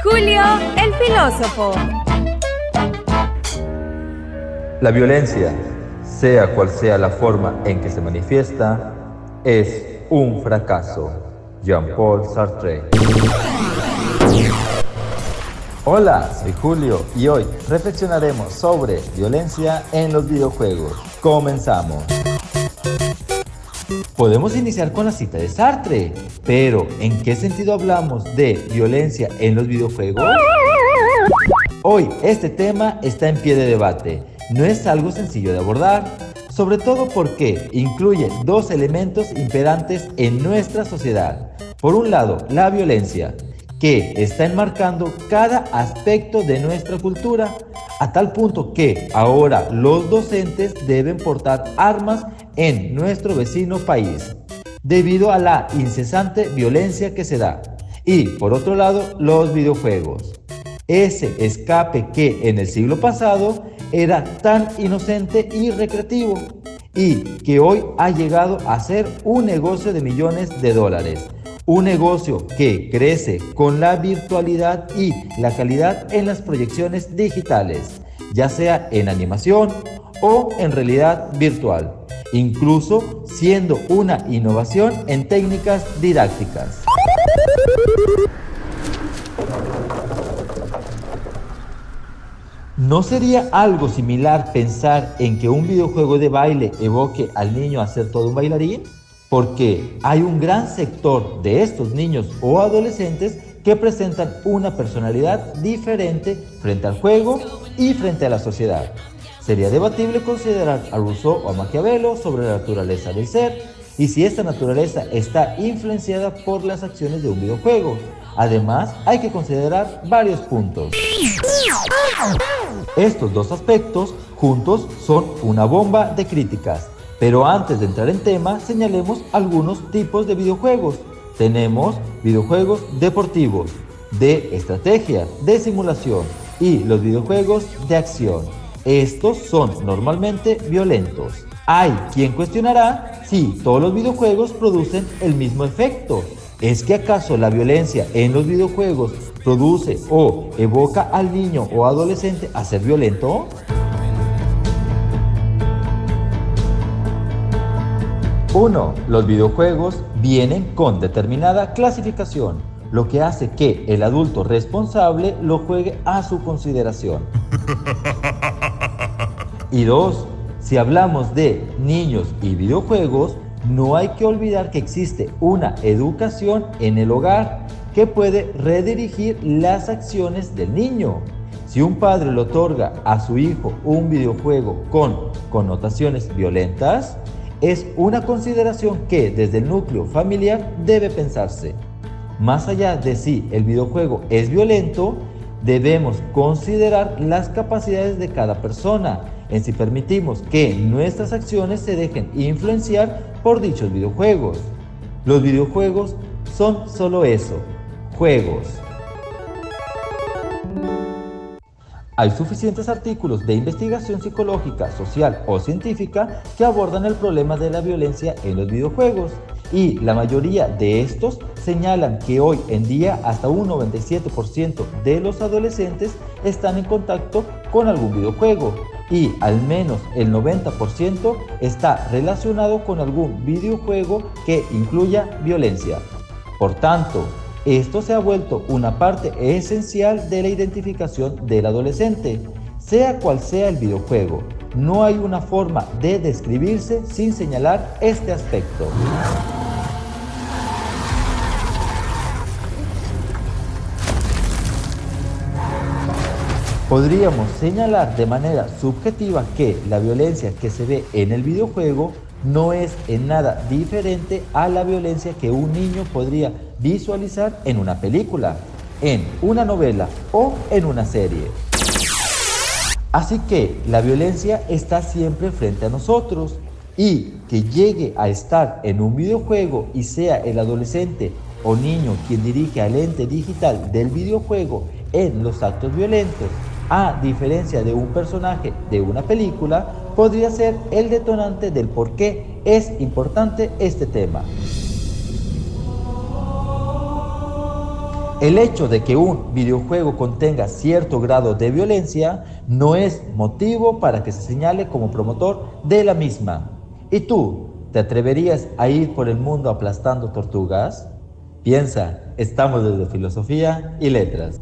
Julio, el filósofo. La violencia, sea cual sea la forma en que se manifiesta, es un fracaso. Jean-Paul Sartre. Hola, soy Julio y hoy reflexionaremos sobre violencia en los videojuegos. Comenzamos. Podemos iniciar con la cita de Sartre, pero ¿en qué sentido hablamos de violencia en los videojuegos? Hoy este tema está en pie de debate. No es algo sencillo de abordar, sobre todo porque incluye dos elementos imperantes en nuestra sociedad. Por un lado, la violencia, que está enmarcando cada aspecto de nuestra cultura, a tal punto que ahora los docentes deben portar armas en nuestro vecino país, debido a la incesante violencia que se da. Y por otro lado, los videojuegos. Ese escape que en el siglo pasado era tan inocente y recreativo, y que hoy ha llegado a ser un negocio de millones de dólares. Un negocio que crece con la virtualidad y la calidad en las proyecciones digitales, ya sea en animación o en realidad virtual, incluso siendo una innovación en técnicas didácticas. ¿No sería algo similar pensar en que un videojuego de baile evoque al niño a ser todo un bailarín? Porque hay un gran sector de estos niños o adolescentes que presentan una personalidad diferente frente al juego y frente a la sociedad. Sería debatible considerar a Rousseau o a Maquiavelo sobre la naturaleza del ser y si esta naturaleza está influenciada por las acciones de un videojuego. Además, hay que considerar varios puntos. Estos dos aspectos juntos son una bomba de críticas. Pero antes de entrar en tema, señalemos algunos tipos de videojuegos. Tenemos videojuegos deportivos, de estrategia, de simulación y los videojuegos de acción. Estos son normalmente violentos. Hay quien cuestionará si todos los videojuegos producen el mismo efecto. ¿Es que acaso la violencia en los videojuegos produce o evoca al niño o adolescente a ser violento? 1. Los videojuegos vienen con determinada clasificación, lo que hace que el adulto responsable lo juegue a su consideración. Y 2. Si hablamos de niños y videojuegos, no hay que olvidar que existe una educación en el hogar que puede redirigir las acciones del niño. Si un padre le otorga a su hijo un videojuego con connotaciones violentas, es una consideración que desde el núcleo familiar debe pensarse. Más allá de si el videojuego es violento, debemos considerar las capacidades de cada persona en si permitimos que nuestras acciones se dejen influenciar por dichos videojuegos. Los videojuegos son solo eso, juegos. Hay suficientes artículos de investigación psicológica, social o científica que abordan el problema de la violencia en los videojuegos y la mayoría de estos señalan que hoy en día hasta un 97% de los adolescentes están en contacto con algún videojuego y al menos el 90% está relacionado con algún videojuego que incluya violencia. Por tanto, esto se ha vuelto una parte esencial de la identificación del adolescente, sea cual sea el videojuego. No hay una forma de describirse sin señalar este aspecto. Podríamos señalar de manera subjetiva que la violencia que se ve en el videojuego no es en nada diferente a la violencia que un niño podría visualizar en una película, en una novela o en una serie. Así que la violencia está siempre frente a nosotros y que llegue a estar en un videojuego y sea el adolescente o niño quien dirige al ente digital del videojuego en los actos violentos, a diferencia de un personaje de una película, podría ser el detonante del por qué es importante este tema. El hecho de que un videojuego contenga cierto grado de violencia no es motivo para que se señale como promotor de la misma. ¿Y tú, te atreverías a ir por el mundo aplastando tortugas? Piensa, estamos desde Filosofía y Letras.